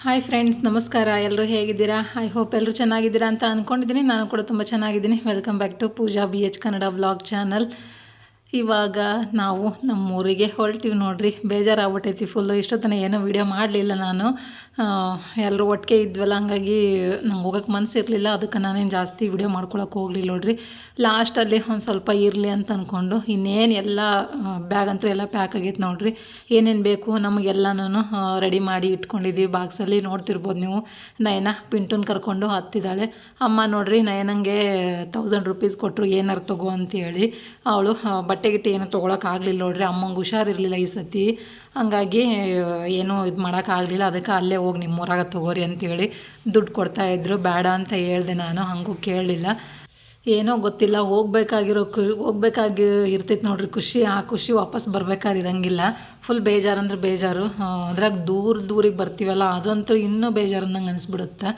Hi friends, ನಮಸ್ಕಾರ. ಎಲ್ಲರೂ ಹೇಗಿದ್ದೀರಾ? ಐ ಹೋಪ್ ಎಲ್ಲರೂ ಚೆನ್ನಾಗಿದ್ದೀರಾ ಅಂತ ಅಂದ್ಕೊಂಡಿದ್ದೀನಿ. ನಾನು ಕೂಡ ತುಂಬ ಚೆನ್ನಾಗಿದ್ದೀನಿ. Welcome back to Pooja BH Kannada blog channel. ಇವಾಗ ನಾವು ನಮ್ಮೂರಿಗೆ ಹೊರಟಿವಿ ನೋಡ್ರಿ. ಬೇಜಾರಾಗ್ಬಿಟ್ಟೈತಿ ಫುಲ್ಲು. ಇಷ್ಟೊತ್ತನ ಏನೂ ವೀಡಿಯೋ ಮಾಡಲಿಲ್ಲ ನಾನು. ಎಲ್ಲರೂ ಒಟ್ಟಿಗೆ ಇದ್ವಲ್ಲ, ಹಂಗಾಗಿ ನಂಗೆ ಹೋಗೋಕ್ಕೆ ಮನಸ್ಸಿರಲಿಲ್ಲ. ಅದಕ್ಕೆ ನಾನೇನು ಜಾಸ್ತಿ ವೀಡಿಯೋ ಮಾಡ್ಕೊಳಕ್ಕೆ ಹೋಗಲಿಲ್ಲ ನೋಡ್ರಿ. ಲಾಸ್ಟಲ್ಲಿ ಒಂದು ಸ್ವಲ್ಪ ಇರಲಿ ಅಂತ ಅಂದ್ಕೊಂಡು ಇನ್ನೇನು ಎಲ್ಲ ಬ್ಯಾಗ್ ಅಂತೂ ಎಲ್ಲ ಪ್ಯಾಕ್ ಆಗೈತೆ ನೋಡ್ರಿ. ಏನೇನು ಬೇಕು ನಮಗೆಲ್ಲನೂ ರೆಡಿ ಮಾಡಿ ಇಟ್ಕೊಂಡಿದ್ದೀವಿ ಬಾಕ್ಸಲ್ಲಿ. ನೋಡ್ತಿರ್ಬೋದು ನೀವು. ನಯನ ಪಿಂಟುನ್ ಕರ್ಕೊಂಡು ಹತ್ತಿದ್ದಾಳೆ. ಅಮ್ಮ ನೋಡ್ರಿ, ನಯನಂಗೆ 1000 ರೂಪೀಸ್ ಕೊಟ್ಟರು ಏನಾರು ತಗೋ ಅಂತೇಳಿ. ಅವಳು ಬಟ್ಟೆ ಗಿಟ್ಟೆ ಏನೂ ತೊಗೊಳಕ್ಕಾಗಲಿಲ್ಲ ನೋಡ್ರಿ. ಅಮ್ಮಂಗೆ ಹುಷಾರಿರಲಿಲ್ಲ ಈ ಸತಿ, ಹಂಗಾಗಿ ಏನೂ ಇದು ಮಾಡೋಕ್ಕಾಗಲಿಲ್ಲ. ಅದಕ್ಕೆ ಅಲ್ಲೇ ಹೋಗಿ ನಿಮ್ಮೂರಾಗ ತೊಗೋರಿ ಅಂತೇಳಿ ದುಡ್ಡು ಕೊಡ್ತಾಯಿದ್ರು. ಬೇಡ ಅಂತ ಹೇಳಿದೆ ನಾನು, ಹಂಗೂ ಕೇಳಲಿಲ್ಲ. ಏನೋ ಗೊತ್ತಿಲ್ಲ, ಹೋಗ್ಬೇಕಾಗಿ ಇರ್ತೈತೆ ನೋಡ್ರಿ ಖುಷಿ. ಆ ಖುಷಿ ವಾಪಸ್ ಬರ್ಬೇಕಾದ್ರೆ ಇರಂಗಿಲ್ಲ. ಫುಲ್ ಬೇಜಾರು ಅಂದ್ರೆ ಬೇಜಾರು. ಅದ್ರಾಗ ದೂರಿಗೆ ಬರ್ತೀವಲ್ಲ, ಅದಂತೂ ಇನ್ನೂ ಬೇಜಾರು ನಂಗೆ ಅನಿಸ್ಬಿಡುತ್ತೆ.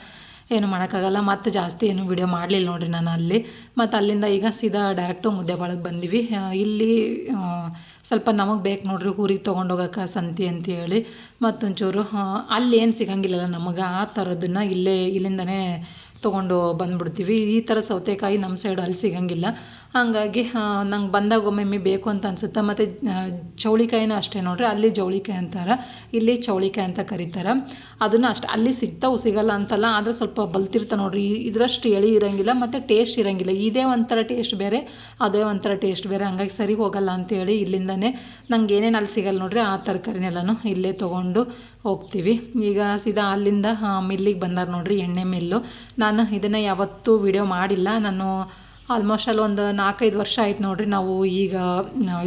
ಏನು ಮಾಡೋಕ್ಕಾಗಲ್ಲ. ಮತ್ತು ಜಾಸ್ತಿ ಏನು ವೀಡಿಯೋ ಮಾಡಲಿಲ್ಲ ನೋಡ್ರಿ ನಾನು ಅಲ್ಲಿ. ಮತ್ತು ಅಲ್ಲಿಂದ ಈಗ ಸೀದಾ ಡೈರೆಕ್ಟು ಮುದ್ದೆಬಾಳಕ್ಕೆ ಬಂದಿವಿ. ಇಲ್ಲಿ ಸ್ವಲ್ಪ ನಮಗೆ ಬೇಕು ನೋಡ್ರಿ ಊರಿಗೆ ತೊಗೊಂಡೋಗಕ್ಕೆ ಸಂತಿ ಅಂತೇಳಿ. ಮತ್ತೊಂಚೂರು ಅಲ್ಲಿ ಏನು ಸಿಗಂಗಿಲ್ಲಲ್ಲ ನಮಗೆ, ಆ ಥರದನ್ನು ಇಲ್ಲಿಂದನೇ ತೊಗೊಂಡು ಬಂದುಬಿಡ್ತೀವಿ. ಈ ಥರ ಸೌತೆಕಾಯಿ ನಮ್ಮ ಸೈಡ್ ಅಲ್ಲಿ ಸಿಗಂಗಿಲ್ಲ. ಹಾಗಾಗಿ ನಂಗೆ ಬಂದಾಗ ಒಮ್ಮೊಮ್ಮೆ ಬೇಕು ಅಂತ ಅನಿಸುತ್ತೆ. ಮತ್ತು ಚೌಳಿಕಾಯಿನೂ ಅಷ್ಟೇ ನೋಡ್ರಿ, ಅಲ್ಲಿ ಜವಳಿಕಾಯಿ ಅಂತಾರೆ, ಇಲ್ಲಿ ಚೌಳಿಕಾಯಿ ಅಂತ ಕರೀತಾರೆ. ಅದನ್ನು ಅಷ್ಟೇ ಅಲ್ಲಿ ಸಿಗಲ್ಲ ಅಂತಲ್ಲ, ಆದರೆ ಸ್ವಲ್ಪ ಬಲ್ತಿರ್ತ ನೋಡ್ರಿ. ಇದರಷ್ಟು ಎಳಿ ಇರೋಂಗಿಲ್ಲ ಮತ್ತು ಟೇಸ್ಟ್ ಇರೋಂಗಿಲ್ಲ. ಇದೇ ಒಂಥರ ಟೇಸ್ಟ್ ಬೇರೆ, ಅದೇ ಒಂಥರ ಟೇಸ್ಟ್ ಬೇರೆ. ಹಂಗಾಗಿ ಸರಿ ಹೋಗಲ್ಲ ಅಂತೇಳಿ ಇಲ್ಲಿಂದನೇ ನಂಗೆ ಏನೇನು ಅಲ್ಲಿ ಸಿಗಲ್ಲ ನೋಡ್ರಿ, ಆ ತರಕಾರಿನೆಲ್ಲನೂ ಇಲ್ಲೇ ತೊಗೊಂಡು ಹೋಗ್ತೀವಿ. ಈಗ ಸೀದಾ ಅಲ್ಲಿಂದ ಮಿಲ್ಲಿಗೆ ಬಂದಾರ ನೋಡ್ರಿ, ಎಣ್ಣೆ ಮಿಲ್ಲು. ನಾನು ಇದನ್ನು ಯಾವತ್ತೂ ವಿಡಿಯೋ ಮಾಡಿಲ್ಲ. ನಾನು ಆಲ್ಮೋಸ್ಟ್ ಅಲ್ಲಿ ಒಂದು 4-5 ವರ್ಷ ಆಯ್ತು ನೋಡ್ರಿ ನಾವು ಈಗ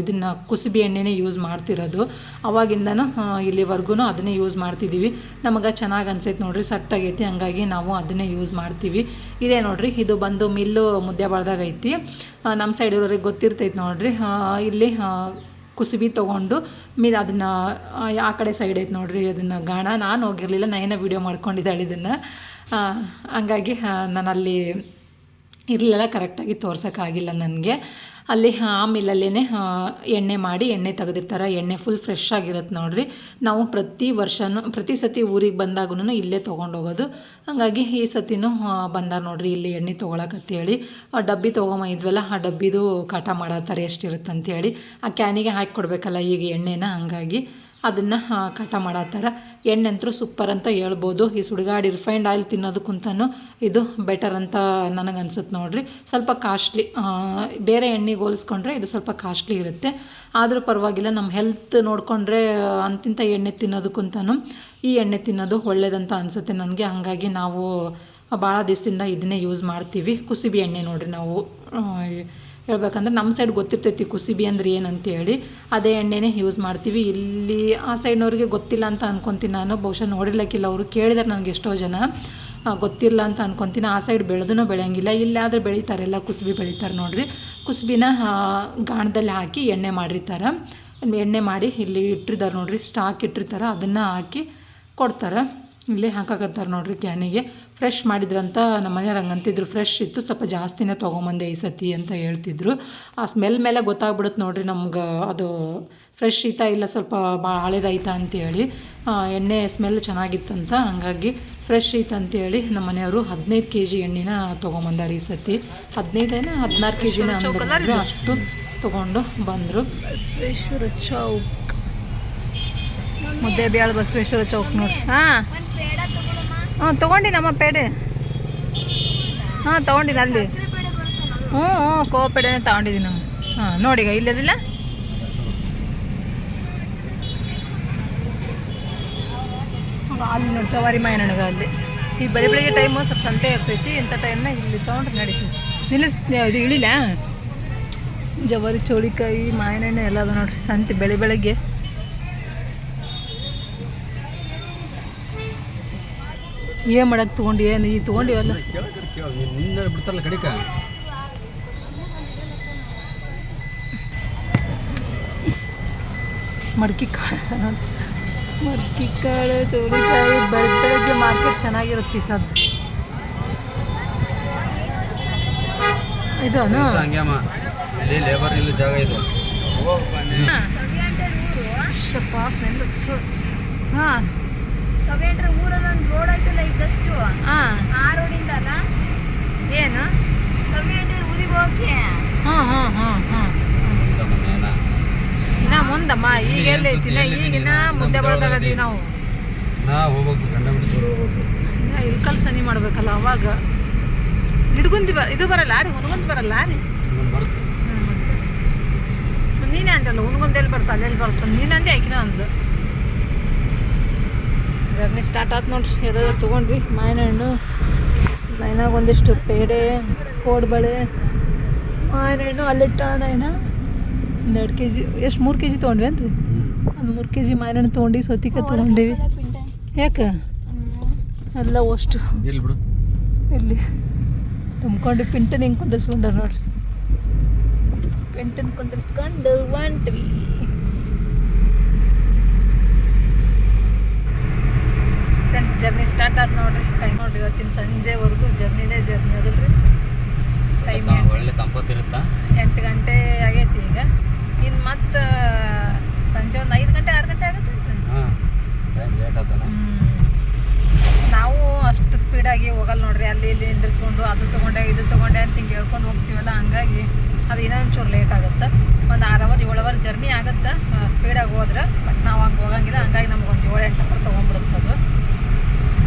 ಇದನ್ನು ಕುಸುಬಿ ಎಣ್ಣೆನೇ ಯೂಸ್ ಮಾಡ್ತಿರೋದು. ಅವಾಗಿಂದನೂ ಇಲ್ಲಿವರೆಗೂ ಅದನ್ನೇ ಯೂಸ್ ಮಾಡ್ತಿದ್ದೀವಿ. ನಮಗೆ ಚೆನ್ನಾಗಿ ಅನ್ಸೈತೆ ನೋಡ್ರಿ, ಸಟ್ಟಾಗೈತಿ. ಹಂಗಾಗಿ ನಾವು ಅದನ್ನೇ ಯೂಸ್ ಮಾಡ್ತೀವಿ. ಇದೇ ನೋಡ್ರಿ, ಇದು ಬಂದು ಮಿಲ್ಲು ಮುದ್ದೆಬಾಳ್ದಾಗ ಐತಿ. ನಮ್ಮ ಸೈಡ್ ಇರೋರಿಗೆ ಗೊತ್ತಿರ್ತೈತೆ ನೋಡ್ರಿ. ಇಲ್ಲಿ ಕುಸುಬಿ ತೊಗೊಂಡು ಅದನ್ನು ಆ ಕಡೆ ಸೈಡ್ ಐತೆ ನೋಡ್ರಿ, ಅದನ್ನು ಗಾಣ. ನಾನು ಹೋಗಿರಲಿಲ್ಲ, ನಯನ ವೀಡಿಯೋ ಮಾಡ್ಕೊಂಡಿದ್ದಾಳೆ ಇದನ್ನು. ಹಂಗಾಗಿ ನಾನು ಅಲ್ಲಿ ಇರಲಿಲ್ಲ, ಕರೆಕ್ಟಾಗಿ ತೋರ್ಸೋಕ್ಕಾಗಿಲ್ಲ ನನಗೆ. ಅಲ್ಲಿ ಆ ಮಿಲ್ಲಲ್ಲೇ ಎಣ್ಣೆ ಮಾಡಿ ಎಣ್ಣೆ ತೆಗೆದಿರ್ತಾರೆ. ಎಣ್ಣೆ ಫುಲ್ ಫ್ರೆಶ್ ಆಗಿರುತ್ತೆ ನೋಡ್ರಿ. ನಾವು ಪ್ರತಿ ಸತಿ ಊರಿಗೆ ಬಂದಾಗೂ ಇಲ್ಲೇ ತೊಗೊಂಡೋಗೋದು. ಹಾಗಾಗಿ ಈ ಸತಿನೂ ಬಂದಾರ ನೋಡ್ರಿ ಇಲ್ಲಿ ಎಣ್ಣೆ ತೊಗೊಳಕತ್ತೇಳಿ. ಆ ಡಬ್ಬಿ ತೊಗೊಂಬಂದಿದ್ವಲ್ಲ, ಆ ಡಬ್ಬಿದು ಕಾಟ ಮಾಡತ್ತಾರೆ ಎಷ್ಟಿರುತ್ತೆ ಅಂತೇಳಿ. ಆ ಕ್ಯಾನಿಗೆ ಹಾಕಿ ಕೊಡಬೇಕಲ್ಲ ಈಗ ಎಣ್ಣೆನ, ಹಂಗಾಗಿ ಅದನ್ನು ಕಾಟ ಮಾಡತ್ತಾರ. ಎಣ್ಣೆ ಅಂತೂ ಸೂಪರ್ ಅಂತ ಹೇಳ್ಬೋದು. ಈ ಸುಡುಗಾಡು ರಿಫೈನ್ಡ್ ಆಯಿಲ್ ತಿನ್ನೋದಕ್ಕಂತೂ ಇದು ಬೆಟರ್ ಅಂತ ನನಗನ್ಸುತ್ತೆ ನೋಡ್ರಿ. ಸ್ವಲ್ಪ ಕಾಸ್ಟ್ಲಿ, ಬೇರೆ ಎಣ್ಣೆಗೆ ಹೋಲಿಸ್ಕೊಂಡ್ರೆ ಇದು ಸ್ವಲ್ಪ ಕಾಸ್ಟ್ಲಿ ಇರುತ್ತೆ. ಆದರೂ ಪರವಾಗಿಲ್ಲ, ನಮ್ಮ ಹೆಲ್ತ್ ನೋಡಿಕೊಂಡ್ರೆ ಅಂತಿಂಥ ಎಣ್ಣೆ ತಿನ್ನೋದಕ್ಕಂತೂ ಈ ಎಣ್ಣೆ ತಿನ್ನೋದು ಒಳ್ಳೇದಂತ ಅನಿಸುತ್ತೆ ನನಗೆ. ಹಾಗಾಗಿ ನಾವು ಭಾಳ ದಿವಸದಿಂದ ಇದನ್ನೇ ಯೂಸ್ ಮಾಡ್ತೀವಿ. ಕುಸುಬಿ ಎಣ್ಣೆ ನೋಡ್ರಿ. ನಾವು ಹೇಳ್ಬೇಕಂದ್ರೆ ನಮ್ಮ ಸೈಡ್ ಗೊತ್ತಿರ್ತೈತಿ ಕುಸುಬಿ ಅಂದ್ರೆ ಏನಂತೇಳಿ. ಅದೇ ಎಣ್ಣೆನೇ ಯೂಸ್ ಮಾಡ್ತೀವಿ. ಇಲ್ಲಿ ಆ ಸೈಡ್ನವ್ರಿಗೆ ಗೊತ್ತಿಲ್ಲ ಅಂತ ಅನ್ಕೊತೀನಿ ನಾನು. ಬಹುಶಃ ನೋಡಿರ್ಲಿಕ್ಕಿಲ್ಲ, ಅವರು ಕೇಳಿದಾರೆ ನನಗೆ ಎಷ್ಟೋ ಜನ. ಗೊತ್ತಿಲ್ಲ ಅಂತ ಅನ್ಕೊತೀನಿ. ಆ ಸೈಡ್ ಬೆಳೆಯಂಗಿಲ್ಲ. ಇಲ್ಲಾದರೆ ಬೆಳೀತಾರೆ, ಎಲ್ಲ ಕುಸುಬಿ ಬೆಳೀತಾರೆ ನೋಡ್ರಿ. ಕುಸುಬಿನ ಗಾಣದಲ್ಲಿ ಹಾಕಿ ಎಣ್ಣೆ ಮಾಡಿರ್ತಾರೆ. ಎಣ್ಣೆ ಮಾಡಿ ಇಲ್ಲಿ ಇಟ್ಟಿರ್ತಾರೆ ನೋಡ್ರಿ, ಸ್ಟಾಕ್ ಇಟ್ಟಿರ್ತಾರೆ. ಅದನ್ನು ಹಾಕಿ ಕೊಡ್ತಾರೆ. ಇಲ್ಲೇ ಹಾಕಕತ್ತಾರೆ ನೋಡ್ರಿ ಕ್ಯಾನಿಗೆ. ಫ್ರೆಶ್ ಮಾಡಿದ್ರಂತ ನಮ್ಮ ಮನೆಯವ್ರು ಹಂಗಂತಿದ್ರು. ಫ್ರೆಶ್ ಇತ್ತು, ಸ್ವಲ್ಪ ಜಾಸ್ತಿನೇ ತೊಗೊಂಬಂದೆ ಈ ಸತಿ ಅಂತ ಹೇಳ್ತಿದ್ರು. ಆ ಸ್ಮೆಲ್ ಮೇಲೆ ಗೊತ್ತಾಗ್ಬಿಡುತ್ತೆ ನೋಡ್ರಿ ನಮ್ಗೆ, ಅದು ಫ್ರೆಶ್ ಐತಾ ಇಲ್ಲ ಸ್ವಲ್ಪ ಭಾಳ ಹಳೇದೈತಾ ಅಂತೇಳಿ. ಎಣ್ಣೆ ಸ್ಮೆಲ್ ಚೆನ್ನಾಗಿತ್ತಂತ, ಹಂಗಾಗಿ ಫ್ರೆಶ್ ಐತೆ ಅಂತೇಳಿ ನಮ್ಮ ಮನೆಯವರು 15 kg ಎಣ್ಣೆನ ತೊಗೊಂಬಂದಾರೆ ಈ ಸತಿ. 16 kg ಅಂದ್ರೆ ಅಷ್ಟು ತೊಗೊಂಡು ಬಂದರು. ಬಸವೇಶ್ವರ ಚೌಕ್, ಮುದ್ದೆಬ್ಯಾಳು ಬಸವೇಶ್ವರ ಚೌಕ್ ನೋಡ್ರಿ. ತೊಗೊಂಡಿ ನಮ್ಮ ಪೇಡೆ. ತೊಗೊಂಡಿನಿ ಅಲ್ಲಿ. ಕೋವಾ ಪೇಡೆನೇ ತೊಗೊಂಡಿದ್ದೀನಿ ನಾವು. ನೋಡಿಗ ಇಲ್ಲದಿಲ್ಲ. ಅಲ್ಲಿ ನೋಡಿ ಜವಾರಿ ಮಾಯ ನನಗೆ ಅಲ್ಲಿ. ಈ ಬೆಳಿಗ್ಗೆ ಟೈಮು ಸ್ವಲ್ಪ ಸಂತೆ ಇರ್ತೈತಿ. ಇಂಥ ಟೈಮ್ನಾಗ ಇಲ್ಲಿ ತೊಗೊಂಡ್ರೆ ನಡೀತೀವಿ. ಇದು ಇಳಿಲ್ಲ, ಜವಾರಿ ಚೌಳಿಕಾಯಿ ಮಾಯನೆಣ್ಣೆ ಎಲ್ಲ ಅದ ನೋಡ್ರಿ ಸಂತೆ ಬೆಳಿಗ್ಗೆ. ಏನು ಮಾಡಕ್ಕೆ ತೊಗೊಂಡು ಏನು ಈ ತೊಗೊಂಡಿವಲ್ಲ. ಮಡ್ಕಿ ಕಾಳು ಚೌಳಿಕಾಯಿ ಬೆಳಗ್ಗೆ ಮಾರ್ಕೆಟ್ ಚೆನ್ನಾಗಿರುತ್ತೆ ಈ ಸದ್ದು. ಇದು ಸ್ಮೆಲ್. ಹಾಂ, 7 ಊರಲ್ಲಿ ಹಾಂ ಆ ರೋಡಿಂದ ಅಲ್ಲ ಏನು ಸೊಮ್ಮೆಟ್ಟಿ ಊರಿಗೆ ಹೋಗಿ ಹಾಂ ಹಾಂ ಹಾಂ ಹಾಂ ಇನ್ನ ಮುಂದಮ್ಮ ಈಗ ಎಲ್ಲೈತಿ ಈಗಿನ ಮುದ್ದೆ ಬಳದಾಗದೀವಿ ನಾವು ಹೋಗ್ಬೇಕು ಗಂಡ ಬಿಟ್ಟು ಹೋಗ್ಬೇಕು ಇಲ್ಕಲ್ ಸನಿ ಮಾಡ್ಬೇಕಲ್ಲ ಅವಾಗ ಹಿಡ್ಗುಂದಿ ಇದು ಬರಲ್ಲ ರೀ ಹುನ್ಗುಂದಿ ಬರಲ್ಲ ರೀ ಬರುತ್ತೆ ಮತ್ತೆ ನೀನೇ ಅಂತಲ್ಲ ಹುನ್ಗುಂದಿ ಎಲ್ಲಿ ಬರ್ತಾ ಅಲ್ಲಿ ಬರ್ತದೆ ನೀನಂದೇ ಆಕಿನ ಅಂದು ಜರ್ನಿ ಸ್ಟಾರ್ಟ್ ಆಯ್ತು ನೋಡ್ರಿ ಎಲ್ಲ ತೊಗೊಂಡ್ವಿ ಮಾವಿನ ಹಣ್ಣು ನೈನಾಗ ಒಂದಿಷ್ಟು ಪೇಡೆ ಕೋಡ್ಬಳೆ ಮಾವಿನ ಹಣ್ಣು ಅಲ್ಲಿಟ್ಟ ನೈನ ಒಂದು 2 kg ಎಷ್ಟು 3 kg ತೊಗೊಂಡ್ವಿ ಏನ್ರಿ ಒಂದು 3 kg ಮಾವಿನ ಹಣ್ಣು ತೊಗೊಂಡು ಸೌತಿಕಾಯಿ ತೊಗೊಂಡಿವಿ ಯಾಕೆ ಎಲ್ಲ ಅಷ್ಟು ಇಲ್ಲಿ ಬಿಡು ಇಲ್ಲಿ ತುಂಬ್ಕೊಂಡು ಪಿಂಟನ್ ಹಿಂಗೆ ಕುಂದರ್ಸ್ಕೊಂಡ ನೋಡ್ರಿ ಪಿಂಟನ್ ಕುಂದರ್ಸ್ಕೊಂಡು ಹೊಂಟ್ವಿ ಫ್ರೆಂಡ್ಸ್ ಜರ್ನಿ ಸ್ಟಾರ್ಟ್ ಆಯ್ತು ನೋಡ್ರಿ ಟೈಮ್ ನೋಡ್ರಿ ಇವತ್ತಿನ ಸಂಜೆವರೆಗೂ ಜರ್ನಿನೇ ಜರ್ನಿ ಅದಲ್ರಿ ಟೈಮ್ ಒಳ್ಳೆ ತಂಪತ್ತಿರುತ್ತಾ 8 ಗಂಟೆ ಆಗೈತಿ ಈಗ ಇನ್ನು ಮತ್ತೆ ಸಂಜೆ ಒಂದು 5 ಗಂಟೆ 6 ಗಂಟೆ ಆಗತ್ತೇನ್ರಿ ಹಾಂ ಟೈಮ್ ಲೇಟ್ ಆತಲ್ಲ ನಾವು ಅಷ್ಟು ಸ್ಪೀಡಾಗಿ ಹೋಗಲ್ಲ ನೋಡ್ರಿ ಅಲ್ಲಿ ಇಲ್ಲಿ ನಿಂದಿರ್ಸ್ಕೊಂಡು ಅದು ತೊಗೊಂಡೆ ಇದು ತೊಗೊಂಡೆ ಅಂತ ಹಿಂಗೆ ಹೇಳ್ಕೊಂಡು ಹೋಗ್ತೀವಲ್ಲ ಹಂಗಾಗಿ ಅದು ಇನ್ನೊಂಚೂರು ಲೇಟ್ ಆಗುತ್ತೆ ಒಂದು 6 ಅವರ್ 7 ಅವರ್ ಜರ್ನಿ ಆಗುತ್ತೆ ಸ್ಪೀಡಾಗಿ ಹೋದ್ರೆ ಬಟ್ ನಾವು ಹಂಗೆ ಹೋಗಂಗಿಲ್ಲ ಹಂಗಾಗಿ ನಮ್ಗೆ ಒಂದು 7-8 ಅವರ್ ತೊಗೊಂಡ್ಬಿಡುತ್ತೆ ಅದು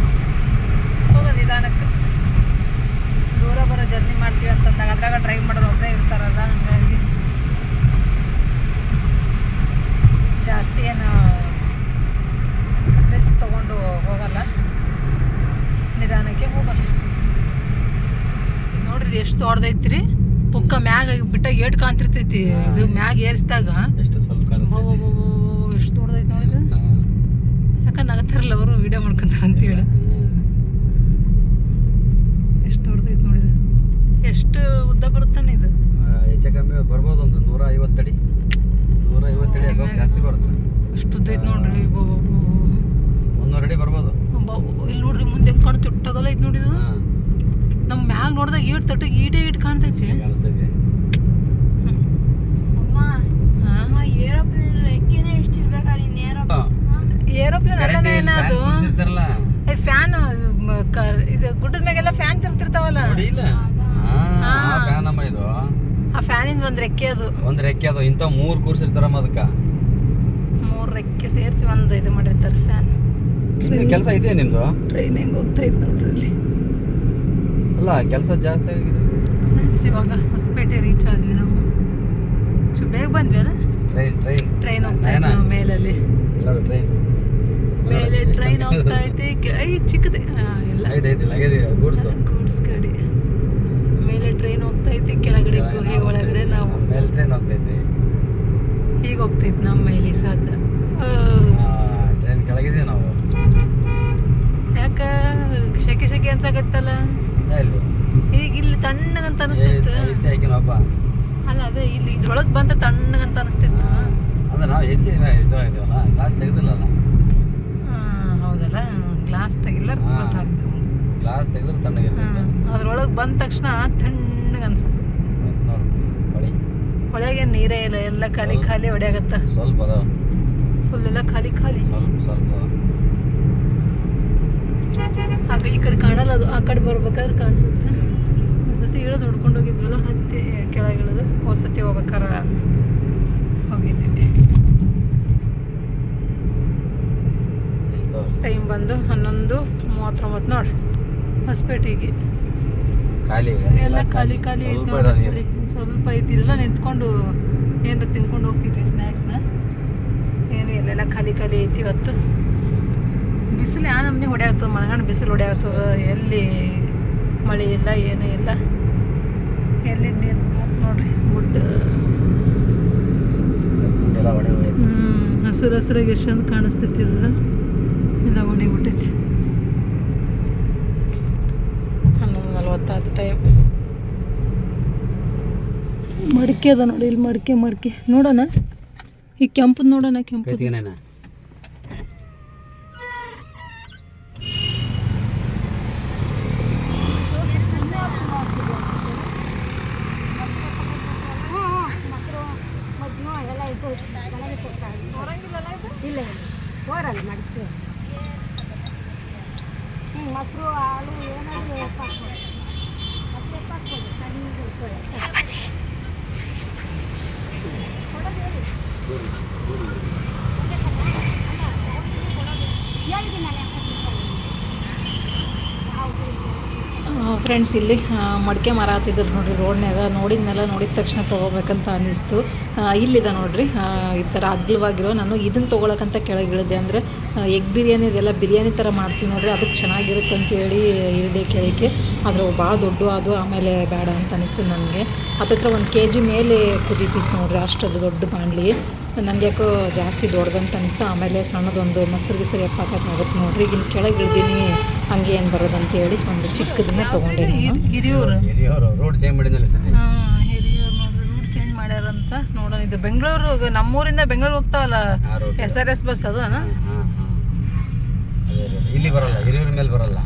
ಹೋಗೋದು ನಿಧಾನಕ್ಕೆ ದೂರ ಬರೋ ಜರ್ನಿ ಮಾಡ್ತೀವಿ ಅಂತಂದಾಗ ಅದ್ರಾಗ ಡ್ರೈವ್ ಮಾಡೋರು ಒಬ್ಬರೇ ಇರ್ತಾರಲ್ಲ ಹಂಗಾಗಿ ಜಾಸ್ತಿ ಏನು ರಿಸ್ಕ್ ತೊಗೊಂಡು ಹೋಗಲ್ಲ ನಿಧಾನಕ್ಕೆ ಹೋಗೋದು ನೋಡ್ರಿ ಇದು ಎಷ್ಟು ದೊಡ್ಡದೈತಿ ಪುಕ್ಕ ಮ್ಯಾಗ ಬಿಟ್ಟಾಗ ಏಟ್ ಕಾಣ್ತಿರ್ತೈತಿ ಇದು ಮ್ಯಾಗ ಏರಿಸಿದಾಗ ಎಷ್ಟು ಸ್ವಲ್ಪ ಎಷ್ಟು ದೊಡ್ಡದೈತಿ ನೋಡಿದು ಯಾಕಂದ್ರೆ ನಗತಾರಲ್ಲ ಅವರು ವಿಡಿಯೋ ಮಾಡ್ಕೊಂತಾರ ಅಂತೇಳಿ ಎಷ್ಟು ದೊಡ್ಡದೈತಿ ನೋಡಿದ ಎಷ್ಟು ಉದ್ದ ಬರುತ್ತಾನೆ ಇದು ಹೆಚ್ಚು ಕಮ್ಮಿ ಬರ್ಬೋದು ಒಂದು 150 ಅಡಿ 150 ಅಡಿ ಜಾಸ್ತಿ ಬರುತ್ತೆ ಅಷ್ಟು ಉದ್ದ ಐತಿ ನೋಡ್ರಿ 100 ಅಡಿ ಬರ್ಬೋದು ಇಲ್ಲಿ ನೋಡ್ರಿ ಮುಂದೆ ಹೆಂಗೆ ಕಾಣುತ್ತೆ ಇಟ್ಟಾಗಲ್ಲ ಐತಿ ನೋಡಿದು ನಮ್ಮ ಮ್ಯಾಗ ನೋಡಿದಾಗ ಈಟ್ ತಟ್ಟಿಗೆ ಈಟ್ ಕಾಣ್ತೈತಿ ಅಮ್ಮ ಏರೋಪ್ಲೇನ್ ರೆಕ್ಕೆನೇ ಎಷ್ಟಿರ್ಬೇಕಾದ್ರೆ ಇನ್ನು ಏರೋಪ್ಲೇನ್ ಅಲ್ಲನೇ ಏನದು ಫ್ಯಾನ್ ಇದು ಗುಡ್ಡದ ಮ್ಯಾಗೆಲ್ಲ ಫ್ಯಾನ್ ತಿರ್ತಿರ್ತಾವಲ್ಲ ಆ ಫ್ಯಾನಿಂದ ಒಂದು ರೆಕ್ಕೆ ಅದು ಇಂಥ 3 ಕೂರ್ಸಿರ್ತಾರಮ್ಮ ಅದಕ್ಕೆ 3 ರೆಕ್ಕೆ ಸೇರಿಸಿ ಒಂದು ಇದು ಮಾಡಿರ್ತಾರೆ ಫ್ಯಾನ್ ಕೆಲಸ ಇದೆ ನಿಮ್ದು ಟ್ರೈನ್ ಹೆಂಗೆ ಹೋಗ್ತಾ ಇತ್ತು ನೋಡ್ರಿ ಅಲ್ಲಿ ಅಲ್ಲ ಕೆಲಸ ಜಾಸ್ತಿ ಆಗಿದೆ ಇವಾಗ ಹೊಸಪೇಟೆ ರೀಚ್ ಆದ್ವಿ ನಾವು ಬೇಗ ಬಂದ್ವಿ ಅಲ್ಲ ಟ್ರೈನ್ ಹೋಗ್ತಾ ಇತ್ತು ನಾವು ಮೇಲಲ್ಲಿ ಮೇಲೆ ಟ್ರೈನ್ ಹೋಗ್ತಾ ಐತೆ ಚಿಕ್ಕದೆ ಇಲ್ಲ ಗೂಡ್ಸ್ ಗಾಡಿ ಮೇಲೆ ಟ್ರೈನ್ ಹೋಗ್ತಾ ಐತಿ ಕೆಳಗಡೆ ಗುಹೆ ಒಳಗಡೆ ನಾವು ಮೇಲೆ ಟ್ರೈನ್ ಹೋಗ್ತಾ ಇದ್ವಿ ಈಗ ಹೋಗ್ತೈತಿ ನಮ್ಮ ಮೇಲೆ ಸಾಧ್ಯ ಟ್ರೈನ್ ಕೆಳಗಿದೀವಿ ನಾವು ಯಾಕ ಶೆಕೆ ಅನ್ಸಾಕತ್ತಲ್ಲ ಈಗ ಇಲ್ಲಿ ತಣ್ಣಗಂತ ಅನಿಸ್ತಿತ್ತು ಅಲ್ಲ ಅದೇ ಇಲ್ಲಿ ಇದ್ರೊಳಗೆ ಬಂದ ತಣ್ಣಗಂತ ಅನಿಸ್ತಿತ್ತು ಅಂದ್ರೆ ನಾವು ಎ ಸಿ ಇದ್ರಾಗಿದ್ದೀವಲ್ಲ ಗ್ಲಾಸ್ ತೆಗೆದಿಲ್ಲ ಹೌದಲ್ಲ ಗ್ಲಾಸ್ ತೆಗಿಲ್ಲ ಗ್ಲಾಸ್ ತೆಗೆದ್ರೆ ತಣ್ಣಗಿರ್ತದೆ ಅದ್ರೊಳಗೆ ಬಂದ ತಕ್ಷಣ ತಣ್ಣಗೆ ಅನ್ಸುತ್ತೆ ಹೊಳೆಗೆ ನೀರೇ ಇಲ್ಲ ಎಲ್ಲ ಖಾಲಿ ಹೊಡೆಯಾಗತ್ತ ಸ್ವಲ್ಪ ಅದಾವ ಫುಲ್ ಎಲ್ಲ ಖಾಲಿ ಸ್ವಲ್ಪ ಆಗ ಈ ಕಡೆ ಕಾಣಲ್ಲ ಅದು ಆ ಕಡೆ ಬರ್ಬೇಕಾದ್ರೆ ಕಾಣಿಸುತ್ತೆ ಒಂದ್ಸತಿ ಇಳಿದು ನೋಡ್ಕೊಂಡು ಹೋಗಿದ್ವಲ್ಲ ಹತ್ತಿ ಕೆಳಗೆ ಇಳಿದು ಹೊಸತಿ ಹೋಗ್ಬೇಕಾರೆ ಹೋಗಿದ್ವಿ ಟೈಮ್ ಬಂದು 11:39 ನೋಡ್ರಿ ಹೊಸಪೇಟೆಗೆ ಎಲ್ಲ ಖಾಲಿ ಐತಿ ನೋಡಿ ಸ್ವಲ್ಪ ಐತಿ ಇಲ್ಲ ನಿಂತ್ಕೊಂಡು ಏನಾರ ತಿನ್ಕೊಂಡು ಹೋಗ್ತಿದ್ವಿ ಸ್ನ್ಯಾಕ್ಸ್ನ ಏನು ಇಲ್ಲೆಲ್ಲ ಖಾಲಿ ಐತಿ ಇವತ್ತು ಬಿಸಿಲು ಯಾವ ನಮ್ಗೆ ಹೊಡೆಯಾಗ್ತದೆ ಮನಗಂಡು ಬಿಸಿಲು ಹೊಡೆಯಾಗ್ತದೆ ಎಲ್ಲಿ ಮಳೆ ಇಲ್ಲ ಏನೂ ಇಲ್ಲ ಎಲ್ಲಿ ನೀರು ನೋಡ್ರಿ ಗುಡ್ಡ ಹಸಿರಾಗಿ ಎಷ್ಟೊಂದು ಕಾಣಿಸ್ತೈತಿ ಇದು ಎಲ್ಲ ಒಣಗಿಬಿಟ್ಟೈತಿ 11:40 ಟೈಮ್ ಮಡಿಕೆ ಅದ ನೋಡಿ ಇಲ್ಲಿ ಮಡಿಕೆ ನೋಡೋಣ ಈ ಕೆಂಪದು ನೋಡೋಣ ಕೆಂಪು ಇಲ್ಲ ಸೋರಲ್ಲ ಮಡಿಕೆ ಮೊಸರು ಹಾಲು ಏನಾದರೂ ಹಾಕ್ಬೋದು. ಮತ್ತೆ ಹಾಕ್ಬೋದು ತಣ್ಣಗೆ ಇರ್ತದೆ. ಕೊಡೋದು ಹೇಳಿ. ಫ್ರೆಂಡ್ಸ್ ಇಲ್ಲಿ ಮಡಿಕೆ ಮರ ಹತ್ತಿದ್ರು ನೋಡ್ರಿ ರೋಡ್ನ್ಯಾಗ ನೋಡಿದ್ನೆಲ್ಲ ನೋಡಿದ ತಕ್ಷಣ ತೊಗೋಬೇಕಂತ ಅನ್ನಿಸ್ತು. ಇಲ್ಲಿದೆ ನೋಡ್ರಿ ಈ ಥರ ಅಗ್ಲವಾಗಿರೋ ನಾನು ಇದನ್ನು ತೊಗೊಳಕ್ಕಂತ ಕೆಳಗೆ ಇಳಿದೆ. ಅಂದರೆ ಎಗ್ ಬಿರಿಯಾನಿ ಇದೆಲ್ಲ ಬಿರಿಯಾನಿ ಥರ ಮಾಡ್ತೀವಿ ನೋಡ್ರಿ, ಅದಕ್ಕೆ ಚೆನ್ನಾಗಿರುತ್ತೆ ಅಂತೇಳಿ ಇಳಿದೆ ಕೆಳಗೆ. ಆದರೆ ಭಾಳ ದೊಡ್ಡ ಅದು ಆಮೇಲೆ ಬೇಡ ಅಂತ ಅನ್ನಿಸ್ತು ನನಗೆ. ಹತ್ತತ್ರ 1 kg ಮೇಲೆ ಕುದೀತಿತ್ತು ನೋಡ್ರಿ, ಅಷ್ಟೊಂದು ದೊಡ್ಡ ಬಾಣಲಿ. ನನಗೆ ಯಾಕೋ ಜಾಸ್ತಿ ದೊಡ್ಡದಂತ ಅನ್ನಿಸ್ತು. ಆಮೇಲೆ ಸಣ್ಣದೊಂದು ಮೊಸರು ಗಿಸರು ಎಪ್ಪಾಕಾಗುತ್ತೆ ನೋಡ್ರಿ. ಈಗಿನ ಕೆಳಗೆ ಇಳ್ದೀನಿ ಹಂಗೆ ಏನು ಬರೋದಂತೇಳಿ ಒಂದು ಚಿಕ್ಕದನ್ನ ತೊಗೊಂಡೆ ನಾನು. ಹಿರಿಯೂರು ರೋಡ್ ಚೇಂಜ್ ಮಾಡಿದ್ನಲ್ಲ ಸರಿ. ಹಿರಿಯೂರು ನೋಡ್ರಿ ರೂಟ್ ಚೇಂಜ್ ಮಾಡ್ಯಾರಂತ ನೋಡೋಣ. ಇದು ಬೆಂಗಳೂರು, ನಮ್ಮೂರಿಂದ ಬೆಂಗಳೂರು ಹೋಗ್ತಾವಲ್ಲ SRS ಬಸ್ ಅದು. ಇಲ್ಲಿ ಬರಲ್ಲ, ಹಿರಿಯೂರ ಮೇಲೆ ಬರಲ್ಲ,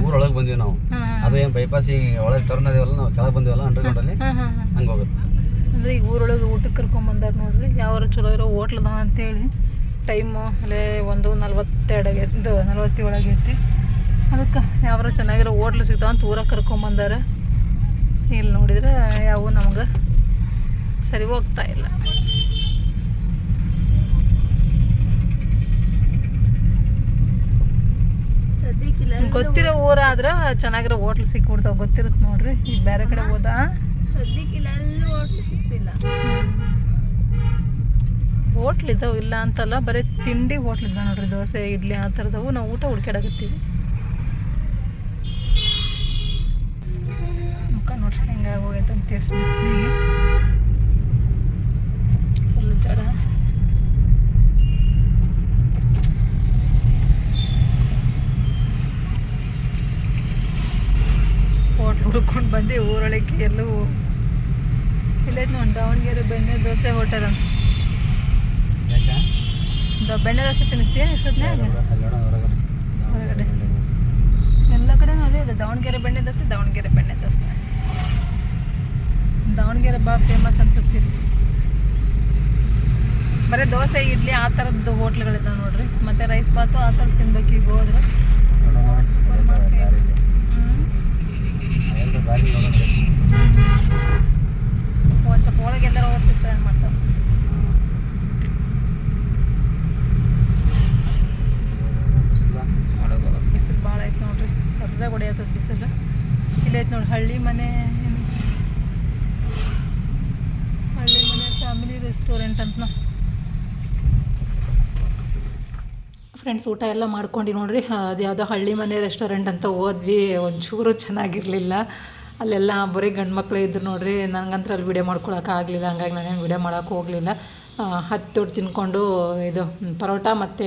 ಊರೊಳಗೆ ಬಂದೀವಿ ನಾವು. ಅದು ಏನು ಬೈಪಾಸ್ ಒಳಗೆ ಟರ್ನ್ ಅದೇವಲ್ಲ, ನಾವು ಕೆಳಗೆ ಬಂದಿವಲ್ಲ ಅಂಡರ್ಗ್ರೌಂಡಲ್ಲಿ, ಹಂಗೆ ಹೋಗುತ್ತೆ. ಅಂದರೆ ಈಗ ಊರೊಳಗೆ ಊಟಕ್ಕೆ ಕರ್ಕೊಂಬಂದಾರ ನೋಡ್ರಿ. ಯಾವ್ಯಾರ ಚಲೋ ಇರೋ ಹೋಟ್ಲದ ಅಂತೇಳಿ. ಟೈಮು ಅಲ್ಲೇ 1:42 ಆಗೈತಿ, 47 ಆಗೈತಿ. ಅದಕ್ಕೆ ಯಾವ್ಯಾರ ಚೆನ್ನಾಗಿರೋ ಹೋಟ್ಲು ಸಿಗ್ತಾವ ಅಂತ ಊರಾಗ ಕರ್ಕೊಂಬಂದಾರ. ಇಲ್ಲಿ ನೋಡಿದ್ರೆ ಯಾವ ನಮ್ಗೆ ಸರಿ ಹೋಗ್ತಾ ಇಲ್ಲ. ಗೊತ್ತಿರೋ ಊರಾದ್ರೆ ಚೆನ್ನಾಗಿರೋ ಹೋಟ್ಲು ಸಿಕ್ಬಿಡ್ತಾವ, ಗೊತ್ತಿರುತ್ತೆ ನೋಡ್ರಿ. ಈಗ ಬೇರೆ ಕಡೆ ಹೋದ ಸದ್ಯಕ್ಕೆ ಇಲ್ಲೆಲ್ಲೂ ಹೋಟ್ಲು ಸಿಗ್ತಿಲ್ಲ. ಹೋಟ್ಲ್ ಇದ್ದಾವೆ ಇಲ್ಲ ಅಂತಲ್ಲ, ಬರೀ ತಿಂಡಿ ಹೋಟ್ಲ್ ಇದ್ದಾವೆ ನೋಡ್ರಿ. ದೋಸೆ ಇಡ್ಲಿ ಆ ಥರದವು. ನಾವು ಊಟ ಹುಡ್ಕ್ಯಾಡಕತ್ತೀವಿ. ಮುಖ ನೋಡ್ರಿ ಹೆಂಗಾಗಿ ಹೋಗೈತೆ ಅಂತೇಳಿ ಬಿಸಿಲಿಗೆ ಫುಲ್ ಜಡ. ಹೋಟ್ಲ್ ಹುಡ್ಕೊಂಡು ಬಂದು ಊರೊಳಗೆ ಎಲ್ಲೂ ಇಲ್ಲೈತೆ ನೋಡಿ. ದಾವಣಗೆರೆ ಬೆಣ್ಣೆ ದೋಸೆ ಹೋಟೆಲ್ ಅಂತ. ಬೆಣ್ಣೆ ದೋಸೆ ತಿನ್ನಿಸ್ತೀಯ ಎಷ್ಟೊತ್ತಿನಾಗ? ಹೊರಗಡೆ ಎಲ್ಲ ಕಡೆನೂ ಅದೇ ಇದೆ, ದಾವಣಗೆರೆ ಬೆಣ್ಣೆ ದೋಸೆ, ದಾವಣಗೆರೆ ಬೆಣ್ಣೆ ದೋಸೆ. ದಾವಣಗೆರೆ ಭಾಳ ಫೇಮಸ್ ಅನ್ಸುತ್ತೀರಿ. ಬರೀ ದೋಸೆ ಇಡ್ಲಿ ಆ ಥರದ್ದು ಹೋಟ್ಲ್ಗಳಿದ್ದಾವೆ ನೋಡ್ರಿ. ಮತ್ತು ರೈಸ್ ಬಾತು ಆ ಥರ ತಿನ್ಬೇಕು. ಈಗ ಹೋದ್ರೆ ಸೂಪರ್ ಮಾರ್ಕೆಟ್. ಒಂದು ಸ್ವಲ್ಪ ಒಳಗೆ ಎಲ್ಲರೂ ಹೋಗಿ ಸಿಗ್ತಾರೆ ಮಾಡ್ತಾವೆ. ಬಿಸಿಲು ಭಾಳ ಐತೆ ನೋಡ್ರಿ, ಸದ್ರಾಗ ಹೊಡೆಯತ್ತದ ಬಿಸಿಲು. ಇಲ್ಲೈತೆ ನೋಡಿ ಹಳ್ಳಿ ಮನೆ ಫ್ಯಾಮಿಲಿ ರೆಸ್ಟೋರೆಂಟ್ ಅಂತ. ಫ್ರೆಂಡ್ಸ್ ಊಟ ಎಲ್ಲ ಮಾಡ್ಕೊಂಡು ನೋಡ್ರಿ, ಅದು ಯಾವುದೋ ಹಳ್ಳಿ ಮನೆ ರೆಸ್ಟೋರೆಂಟ್ ಅಂತ ಹೋದ್ವಿ. ಒಂಚೂರು ಚೆನ್ನಾಗಿರಲಿಲ್ಲ. ಅಲ್ಲೆಲ್ಲ ಬರೀ ಗಂಡು ಮಕ್ಕಳು ಇದ್ರು ನೋಡ್ರಿ. ನನಗಂತ್ರ ಅಲ್ಲಿ ವಿಡಿಯೋ ಮಾಡ್ಕೊಳಕ್ಕೆ ಆಗಲಿಲ್ಲ, ಹಂಗಾಗಿ ನಾನೇನು ವಿಡಿಯೋ ಮಾಡೋಕೆ ಹೋಗಲಿಲ್ಲ. 10 ದೊಡ್ಡ ತಿನ್ಕೊಂಡು ಇದು ಪರೋಟ ಮತ್ತು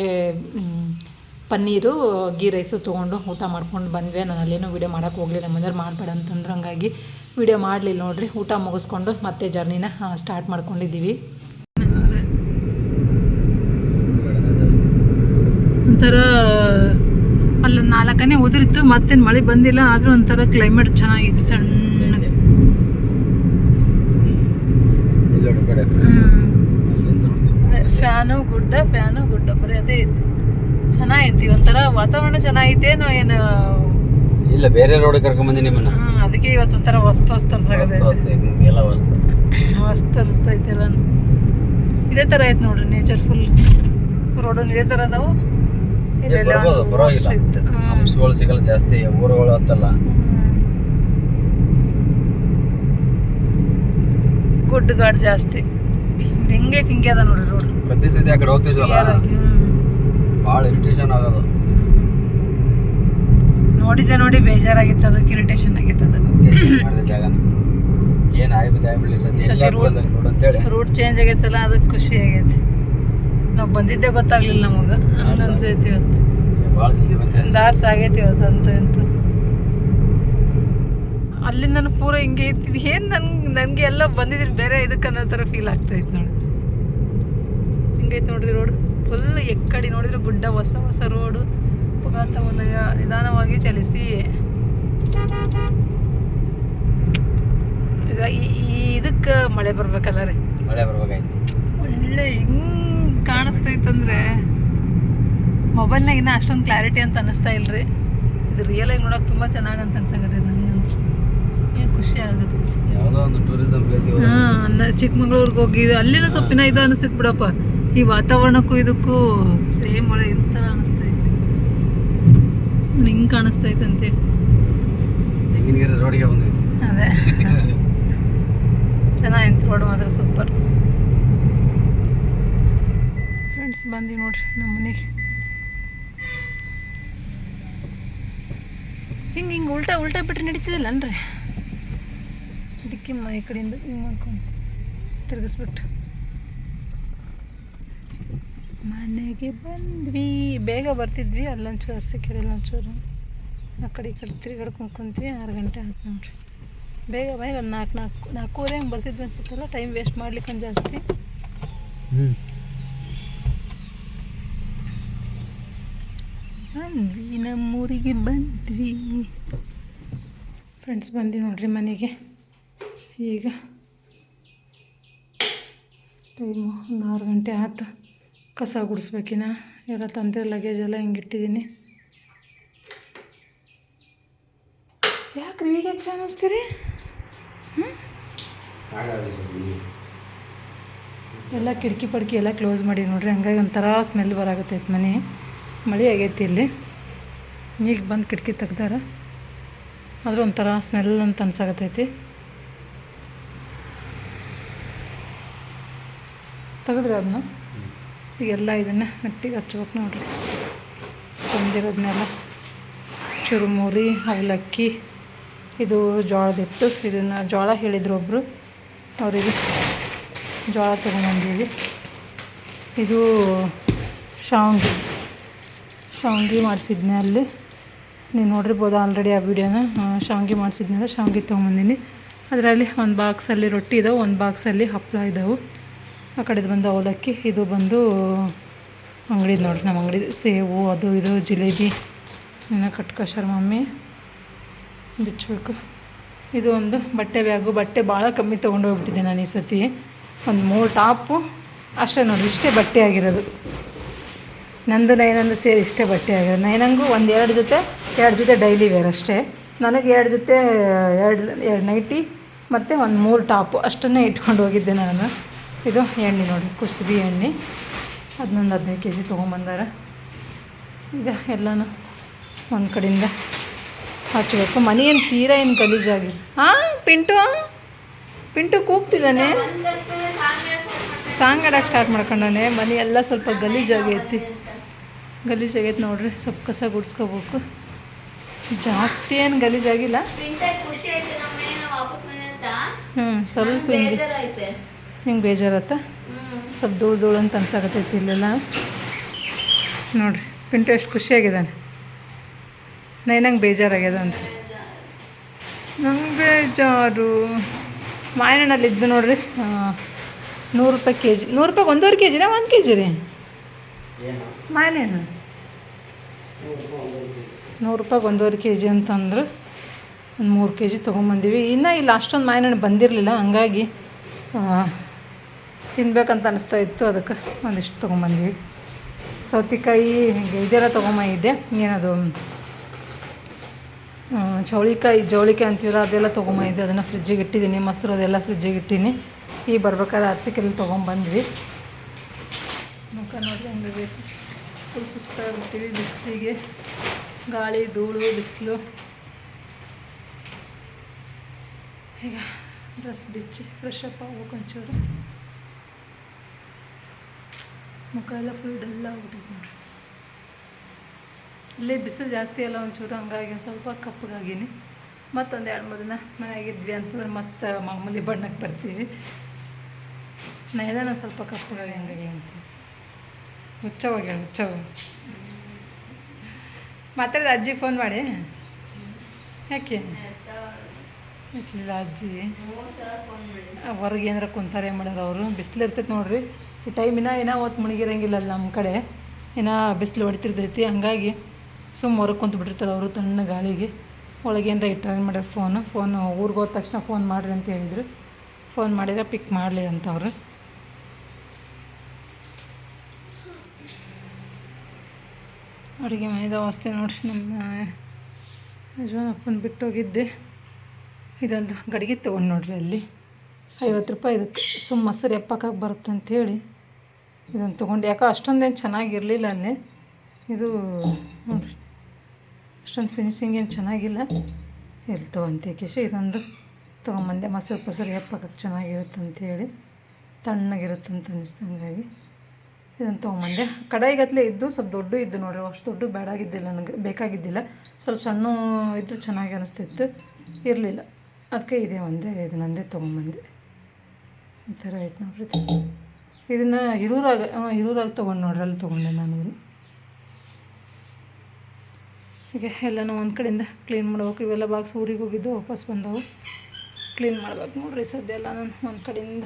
ಪನ್ನೀರು ಗೀ ರೈಸು ತೊಗೊಂಡು ಊಟ ಮಾಡ್ಕೊಂಡು ಬಂದ್ವಿ. ನಾನು ಅಲ್ಲೇನೂ ವಿಡಿಯೋ ಮಾಡೋಕೆ ಹೋಗಲಿಲ್ಲ, ಮನೆಯವ್ರು ಮಾಡಬೇಡ ಅಂತಂದ್ರೆ ಹಂಗಾಗಿ ವಿಡಿಯೋ ಮಾಡಲಿಲ್ಲ ನೋಡ್ರಿ. ಊಟ ಮುಗಿಸ್ಕೊಂಡು ಮತ್ತೆ ಜರ್ನಿನ ಸ್ಟಾರ್ಟ್ ಮಾಡ್ಕೊಂಡಿದ್ದೀವಿ. ಒಂಥರ ಅಲ್ಲೊಂದು 4 ಹನಿ ಉದುರಿತ್ತು, ಮತ್ತೇನು ಮಳೆ ಬಂದಿಲ್ಲ. ಆದರೂ ಒಂಥರ ಕ್ಲೈಮೇಟ್ ಚೆನ್ನಾಗಿತ್ತು, ತಣ್ಣಗೆ. ಫ್ಯಾನು ಗುಡ್ಡ ಬರೀ ಅದೇ ಇತ್ತು. ಚೆನ್ನಾಗೈತಿ, ಒಂಥರ ವಾತಾವರಣ ಚೆನ್ನಾಗೈತೇನೋ ಏನು ಇಲ್ಲ. ಬೇರೆ ರೋಡ್ ಕರ್ಕೊಂಡ್ಬಂದಿ ನಿಮ್ಮನ್ನ, ಅದಕ್ಕೆ ಇವತ್ತು ಒಂಥರ ವಸ್ತು ಅನಿಸ್ತೈತಿ ಎಲ್ಲ. ಇದೇ ಥರ ಐತೆ ನೋಡ್ರಿ, ನೇಚರ್ ಫುಲ್ ರೋಡ್ ಇದೇ ಥರ ಅದಾವು. ಹಂಸಗಳು ಸಿಗಲ್ಲ ಜಾಸ್ತಿ, ಊರುಗಳು ಹತ್ತಲ್ಲ. ಗುಡ್ಡಗಾಡು ಜಾಸ್ತಿ. ಹಿಂಗೆ ಅದ ನೋಡ್ರಿ ರೋಡ್. ಪ್ರತಿ ಸತಿ ಆ ಕಡೆ ಹೋಗ್ತಿದ್ವಲ್ಲ, ಭಾಳ ಇರಿಟೇಷನ್ ಆಗೋದು. ನೋಡಿ ಬೇಜಾರಾಗಿತ್ತು, ಅದಕ್ಕೆ ಇರಿಟೇಷನ್ ಆಗಿತ್ತು. ಮಾಡಿದ ಜಾಗನ ಏನು ಆಗ್ಬಿಡ್ಲಿ ಸದ್ಯ ಅಂತೇಳಿ ರೂಟ್ ಚೇಂಜ್ ಆಗೈತಲ್ಲ, ಅದಕ್ಕೆ ಖುಷಿ ಆಗೈತಿ. ನಾವು ಬಂದಿದ್ದೇ ಗೊತ್ತಾಗ್ಲಿಲ್ಲ ನಮಗೆ, ಹಂಗೆ ಅನ್ಸೈತಿ. ಇವತ್ತು ಭಾಳ ಸತಿ ಒಂದು ಆರ್ಸ್ ಆಗೈತಿ ಇವತ್ತು ಅಂತೂ. ಅಲ್ಲಿಂದ ಪೂರ ಹಿಂಗೆ ಇರ್ತಿದ್ದು ಏನು ನನಗೆ ಎಲ್ಲ ಬಂದಿದ್ದೀನಿ ಬೇರೆ ಇದಕ್ಕೆ ಅನ್ನೋ ಥರ ಫೀಲ್ ಆಗ್ತಾಯಿತ್ತು ನೋಡಿ. ಹಿಂಗೈತೆ ನೋಡ್ರಿ ರೋಡ್ ಫುಲ್. ಎಕ್ಕಡಿ ನೋಡಿದ್ರೆ ಗುಡ್ಡ, ಹೊಸ ರೋಡು, ಅಪಘಾತ ವಲಯ. ನಿಧಾನವಾಗಿ ಚಲಿಸಿ. ಇದಕ್ಕೆ ಮಳೆ ಬರ್ಬೇಕಲ್ಲ ರೀ, ಮಳೆ ಬರ್ಬೇಕಾಯ್ತು. ಒಳ್ಳೆ ಹಿಂಗೆ ಕಾಣಿಸ್ತೈತಂದ್ರೆ ಮೊಬೈಲ್ನಾಗ ಇನ್ನೂ ಅಷ್ಟೊಂದು ಕ್ಲಾರಿಟಿ ಅಂತ ಅನ್ನಿಸ್ತಾ ಇಲ್ರಿ. ಇದು ರಿಯಲ್ ಆಗಿ ನೋಡೋಕೆ ತುಂಬ ಚೆನ್ನಾಗಿ ಅಂತ ಅನ್ಸಾಗತ್ತೈತೆ ನನಗಂತೂ. ಏನು ಖುಷಿ ಆಗತ್ತೈತಿ. ಯಾವುದೋ ಒಂದು ಟೂರಿಸಂ ಪ್ಲೇಸ್. ಹಾಂ, ಚಿಕ್ಕಮಂಗ್ಳೂರ್ಗೆ ಹೋಗಿ ಅಲ್ಲಿನ ಸೊಪ್ಪಿನ ಇದು ಅನಿಸ್ತೈತೆ ಬಿಡಪ್ಪ. ಈ ವಾತಾವರಣಕ್ಕೂ ಇದಕ್ಕೂ ಸೇಮ್ ಒಳ್ಳೆ ಇದು ಥರ ಅನಿಸ್ತೈತಿ. ಹಿಂಗೆ ಕಾಣಿಸ್ತೈತೆ ಅಂತೇಳಿ. ತೆಂಗಿನಗಿರಿ ರೋಡಿಗೆ ಬಂದೈತಿ. ಅದೇ ಚೆನ್ನಾಗಿತ್ತು ರೋಡ್ ಮಾತ್ರ ಸೂಪರ್. ಫ್ರೆಂಡ್ಸ್ ಬಂದು ನೋಡ್ರಿ ನಮ್ಮ ಮನೆಗೆ. ಹಿಂಗೆ ಉಲ್ಟಾ ಬಿಟ್ಟರೆ ನಡೀತಿದಿಲ್ಲನ್ರಿ. ಡಿಕ್ಕಿ ಈ ಕಡೆಯಿಂದ ಹಿಂಗೆ ಮಾಡ್ಕೊಂಡು ತಿರುಗಿಸ್ಬಿಟ್ಟು ಮನೆಗೆ ಬಂದ್ವಿ. ಬೇಗ ಬರ್ತಿದ್ವಿ, ಅಲ್ಲೊಂಚೂರು ಅರ್ಸಕ್ಕೆರೆ ಇಲ್ಲೊಂಚೂರು ಆ ಕಡೆ ಈ ಕಡೆ ತಿರುಗಾಡ್ಕೊಂಡು ಕುಂತ್ವಿ. 6 ಗಂಟೆ ಆಯ್ತು ನೋಡ್ರಿ. ಬೇಗ ಬೈ ಒಂದು 4:30 ಹಂಗೆ ಬರ್ತಿದ್ವಿ ಅನ್ಸುತ್ತಲ್ಲ. ಟೈಮ್ ವೇಸ್ಟ್ ಮಾಡ್ಲಿಕ್ಕೆ ಜಾಸ್ತಿ. ಬಂದ್ವಿ, ನಮ್ಮೂರಿಗೆ ಬಂದ್ವಿ. ಫ್ರೆಂಡ್ಸ್ ಬಂದ್ವಿ ನೋಡ್ರಿ ಮನೆಗೆ. ಈಗ ಟೈಮು 6 ಗಂಟೆ ಆಯ್ತು. ಕಸ ಗುಡಿಸ್ಬೇಕಿನ ಎಲ್ಲ ತಂದೆ ಲಗೇಜ್ ಎಲ್ಲ ಹಿಂಗೆ ಇಟ್ಟಿದ್ದೀನಿ. ಯಾಕ್ರಿ ಈಗ ಫ್ಯಾನ್ ಹಚ್ತೀರಿ? ಎಲ್ಲ ಕಿಟಕಿ ಪಡ್ಕಿ ಎಲ್ಲ ಕ್ಲೋಸ್ ಮಾಡಿ ನೋಡ್ರಿ. ಹಂಗಾಗಿ ಒಂಥರ ಸ್ಮೆಲ್ ಬರಾಗತ್ತೈತೆ ಮನೆ. ಮಳೆ ಆಗೈತಿ ಇಲ್ಲಿ. ಈಗ ಬಂದು ಕಿಟಕಿ ತೆಗ್ದಾರ, ಆದರೂ ಒಂಥರ ಸ್ಮೆಲ್ ಅಂತ ಅನ್ಸಾಗತ್ತೈತಿ. ತೆಗೆದ್ರೆ ಅದನ್ನ ಈಗೆಲ್ಲ ಇದನ್ನು ನೆಟ್ಟಿಗೆ ಹಚ್ಬೇಕು ನೋಡ್ರಿ. ತಂದಿರೋದನ್ನೆಲ್ಲ ಚುರುಮುರಿ, ಅವಲಕ್ಕಿ, ಇದು ಜೋಳದ ಹಿಟ್ಟು. ಇದನ್ನು ಜೋಳ ಹೇಳಿದ್ರು ಒಬ್ಬರು, ಅವರಿಗೆ ಜೋಳ ತೊಗೊಂಬಂದೀವಿ. ಇದು ಶಾವ್ಗೆ ಮಾಡಿಸಿದ್ನೆ ಅಲ್ಲಿ, ನೀವು ನೋಡಿರ್ಬೋದು ಆಲ್ರೆಡಿ ಆ ವಿಡಿಯೋನ. ಶಾವ್ಗೆ ಮಾಡಿಸಿದ್ನಲ್ಲ, ಶಾವ್ಗೆ ತೊಗೊಂಬಂದೀನಿ. ಅದರಲ್ಲಿ ಒಂದು ಬಾಕ್ಸಲ್ಲಿ ರೊಟ್ಟಿ ಇದಾವೆ, ಒಂದು ಬಾಕ್ಸಲ್ಲಿ ಹಪ್ಪಳ ಇದ್ದಾವೆ. ಆ ಕಡೆದು ಬಂದು ಅವಲಕ್ಕಿ, ಇದು ಬಂದು ಅಂಗಡಿದು ನೋಡ್ರಿ, ನಮ್ಮ ಅಂಗಡಿ ಸೇವು ಅದು ಇದು ಜಿಲೇಬಿ ಇನ್ನೂ ಕಟ್ಕಶರ್ ಮಮ್ಮಿ ಬಿಚ್ಚಬೇಕು. ಇದು ಒಂದು ಬಟ್ಟೆ ಬ್ಯಾಗು. ಬಟ್ಟೆ ಭಾಳ ಕಮ್ಮಿ ತೊಗೊಂಡೋಗ್ಬಿಟ್ಟಿದ್ದೆ ನಾನು ಈ ಸತಿ. ಒಂದು 3 ಟಾಪು ಅಷ್ಟೇ ನೋಡಿರಿ, ಇಷ್ಟೇ ಬಟ್ಟೆ ಆಗಿರೋದು. ನಂದು ನೈನಂದು ಸೇರಿ ಇಷ್ಟೇ ಬಟ್ಟೆ ಆಗಿರೋದು. ನೈನಂಗೂ 2 ಜೊತೆ ಡೈಲಿ ವೇರ್ ಅಷ್ಟೇ. ನನಗೆ 2 ಜೊತೆ 2 ನೈಟಿ ಮತ್ತು ಒಂದು 3 ಟಾಪು ಅಷ್ಟನ್ನೇ ಇಟ್ಕೊಂಡು ಹೋಗಿದ್ದೆ ನಾನು. ಇದು ಎಣ್ಣೆ ನೋಡಿ, ಕುಸುಬಿ ಎಣ್ಣೆ, ಅದನ್ನೊಂದು 15 kg ತೊಗೊಂಬಂದಾರ. ಈಗ ಎಲ್ಲನೂ ಒಂದು ಕಡೆಯಿಂದ ಹಚ್ಚಬೇಕು. ಮನೆ ಏನು ತೀರಾ ಏನು ಗಲೀಜಾಗಿದೆ. ಹಾಂ, ಪಿಂಟು ಕೂಗ್ತಿದ್ದಾನೆ, ಸಾಂಗ್ ಆಡೋಕ್ಕೆ ಸ್ಟಾರ್ಟ್ ಮಾಡ್ಕೊಂಡಾನೆ. ಮನೆ ಎಲ್ಲ ಸ್ವಲ್ಪ ಗಲೀಜಾಗೈತಿ ನೋಡ್ರಿ. ಸ್ವಲ್ಪ ಕಸ ಗುಡಿಸ್ಕೋಬೇಕು. ಜಾಸ್ತಿ ಏನು ಗಲೀಜಾಗಿಲ್ಲ. ಸ್ವಲ್ಪ ಹಿಂಗೆ ಬೇಜಾರತ್ತ, ಸ್ವಲ್ಪ ಧೂಳು ಅಂತ ಅನ್ಸಾಕತ್ತೈತಿ ಇಲ್ಲೆಲ್ಲ ನೋಡ್ರಿ. ಪಿಂಟು ಎಷ್ಟು ಖುಷಿಯಾಗಿದ್ದಾನೆ. ನಂಗೆ ಬೇಜಾರಾಗ್ಯದ ಅಂತ. ನಂಗೆ ಬೇಜಾರು. ಮಾಯಣ್ಣಲ್ಲಿದ್ದು ನೋಡ್ರಿ, 100 ರೂಪಾಯಿ kg. 100 ರೂಪಾಯಿಗೆ 1.5 kg 1 kg ರೀ ಮಾಯಣ್ಣು. 100 ರೂಪಾಯಿಗೆ 1.5 kg ಅಂತಂದ್ರೆ ಒಂದು 3 kg ತೊಗೊಂಬಂದೀವಿ. ಇನ್ನೂ ಇಲ್ಲಿ ಅಷ್ಟೊಂದು ಮಾಯಣ್ಣು ಬಂದಿರಲಿಲ್ಲ, ಹಂಗಾಗಿ ತಿನ್ಬೇಕಂತ ಅನಿಸ್ತಾ ಇತ್ತು. ಅದಕ್ಕೆ ಒಂದಿಷ್ಟು ತೊಗೊಂಬಂದೀವಿ. ಸೌತೆಕಾಯಿ ಇದೆಲ್ಲ ತೊಗೊಂಬಂದಿದ್ದೆ. ಏನದು ಜವಳಿಕಾಯಿ ಅಂತೀವಲ್ಲ, ಅದೆಲ್ಲ ತೊಗೊಂಬಂದಿದ್ದೆ. ಅದನ್ನು ಫ್ರಿಜ್ಜಿಗೆ ಇಟ್ಟಿದ್ದೀನಿ. ಮೊಸರು ಅದೆಲ್ಲ ಫ್ರಿಜ್ಜಿಗೆ ಇಟ್ಟೀನಿ. ಈಗ ಬರ್ಬೇಕಾದ್ರೆ ಅರಸಿಕೆರೆ ತೊಗೊಂಬಂದ್ವಿ. ಮುಖ ನೋಡಿ ಹಂಗೆ ಬೇಕು. ಫುಲ್ ಸುಸ್ತಾಗ್ಬಿಟ್ಟಿವಿ ಬಿಸಿಲಿಗೆ. ಗಾಳಿ, ಧೂಳು, ಬಿಸಿಲು. ಈಗ ಡ್ರೆಸ್ ಬಿಚ್ಚಿ ಫ್ರೆಶ್ ಅಪ್ ಆಗ್ಬೇಕು ಒಂಚೂರು. ಮುಖ ಎಲ್ಲ ಫುಲ್ ಡಲ್ ಆಗ್ಬಿಟ್ಟಿದೆ ನೋಡ್ರಿ. ಇಲ್ಲೇ ಬಿಸಿಲು ಜಾಸ್ತಿ ಅಲ್ಲ ಒಂಚೂರು, ಹಂಗಾಗಿ ಸ್ವಲ್ಪ ಕಪ್ಪಗಾಗೀನಿ. ಮತ್ತೊಂದು 2-3 ದಿನ ಮನೆಯಾಗಿದ್ವಿ ಅಂತಂದ್ರೆ ಮತ್ತೆ ಮಾಮೂಲಿ ಬಣ್ಣಕ್ಕೆ ಬರ್ತೀವಿ. ನೈದಾನ ಸ್ವಲ್ಪ ಕಪ್ಪಗಾಗಿ ಹಂಗಾಗಿ ಅಂತೀವಿ. ಹುಚ್ಚವ ಮಾತಾಡಿದ ಅಜ್ಜಿಗೆ ಫೋನ್ ಮಾಡಿ. ಯಾಕೆ ಇಲ್ಲ ಅಜ್ಜಿ ಹೊರಗೆ ಏನಾರ ಕುಂತಾರೆ ಮಾಡ್ಯಾರ ಅವರು. ಬಿಸಿಲು ಇರ್ತೈತೆ ನೋಡ್ರಿ ಈ ಟೈಮ್. ಏನೋ ಹೊತ್ತು ಮುಳುಗಿರಂಗಿಲ್ಲಲ್ಲ ನಮ್ಮ ಕಡೆ, ಏನೋ ಬಿಸಿಲು ಹೊಡಿತಿರ್ತೈತಿ. ಹಂಗಾಗಿ ಸುಮ್ಮ ಹೊರಗೆ ಕುಂತು ಬಿಟ್ಟಿರ್ತಾರೆ ಅವರು ತಣ್ಣ ಗಾಳಿಗೆ. ಒಳಗೇನಾರ ಇಟ್ಟಾಗ ಮಾಡ್ಯಾರ ಫೋನು ಊರಿಗೆ ಹೋದ ತಕ್ಷಣ ಫೋನ್ ಮಾಡಿರಿ ಅಂತ ಹೇಳಿದರು. ಫೋನ್ ಮಾಡಿದ್ರೆ ಪಿಕ್ ಮಾಡಲಿ ಅಂತ ಅವರು. ಅಡುಗೆ ಮನೆದ ಅವಸ್ಥೆ ನೋಡ್ರಿ. ನಮ್ಮ ಯಜಮಾನಪ್ಪನ ಬಿಟ್ಟೋಗಿದ್ದೆ. ಇದೊಂದು ಗಡಿಗೆ ತೊಗೊಂಡು ನೋಡ್ರಿ, ಅಲ್ಲಿ 50 ರೂಪಾಯಿ ಇದಕ್ಕೆ ಸುಮ್ಮ ಮೊಸರು ಎಪ್ಪಕ್ಕಾಗಿ ಬರುತ್ತೆ ಅಂಥೇಳಿ ಇದನ್ನು ತೊಗೊಂಡು. ಯಾಕೋ ಅಷ್ಟೊಂದೇನು ಚೆನ್ನಾಗಿರಲಿಲ್ಲ ಅಲ್ಲಿ. ಇದು ನೋಡಿರಿ ಅಷ್ಟೊಂದು ಫಿನಿಶಿಂಗ್ ಏನು ಚೆನ್ನಾಗಿಲ್ಲ. ಎಲ್ಲಿ ತೊಗೊಂತೆ ಕಿಶಿ ಇದೊಂದು ತೊಗೊಂಬಂದೆ. ಮೊಸರು ಎಪ್ಪಕ್ಕೆ ಚೆನ್ನಾಗಿರುತ್ತೆ ಅಂಥೇಳಿ, ತಣ್ಣಗಿರುತ್ತೆ ಅಂತ ಅನ್ನಿಸ್ತು. ಹಂಗಾಗಿ ಇದನ್ನು ತೊಗೊಂಬಂದೆ. ಕಡಾಯಿಗತ್ತಲೆ ಇದ್ದು ಸ್ವಲ್ಪ ದೊಡ್ಡ ಇದ್ದು ನೋಡ್ರಿ, ಅಷ್ಟು ದೊಡ್ಡ ಬೇಡಾಗಿದ್ದಿಲ್ಲ, ನನಗೆ ಬೇಕಾಗಿದ್ದಿಲ್ಲ. ಸ್ವಲ್ಪ ಸಣ್ಣ ಇದ್ದು ಚೆನ್ನಾಗಿ ಅನಿಸ್ತಿತ್ತು, ಇರಲಿಲ್ಲ. ಅದಕ್ಕೆ ಇದೇ ಇದನ್ನೊಂದೇ ತೊಗೊಂಬಂದೆ. ಈ ಥರ ಆಯ್ತು ನೋಡ್ರಿ. ಇದನ್ನು ಹಿರೂರಾಗ ತೊಗೊಂಡು ನೋಡ್ರಿ, ಅಲ್ಲಿ ತೊಗೊಂಡೆ ನಾನು ಇದನ್ನು. ಹೀಗೆ ಎಲ್ಲನೂ ಒಂದು ಕಡೆಯಿಂದ ಕ್ಲೀನ್ ಮಾಡ್ಬೇಕು. ಇವೆಲ್ಲ ಬಾಕ್ಸ್ ಊರಿಗೆ ಹೋಗಿದ್ದು ವಾಪಸ್ ಬಂದವು, ಕ್ಲೀನ್ ಮಾಡ್ಬೇಕು ನೋಡ್ರಿ. ಸದ್ಯ ಎಲ್ಲ ನಾನು ಒಂದು ಕಡೆಯಿಂದ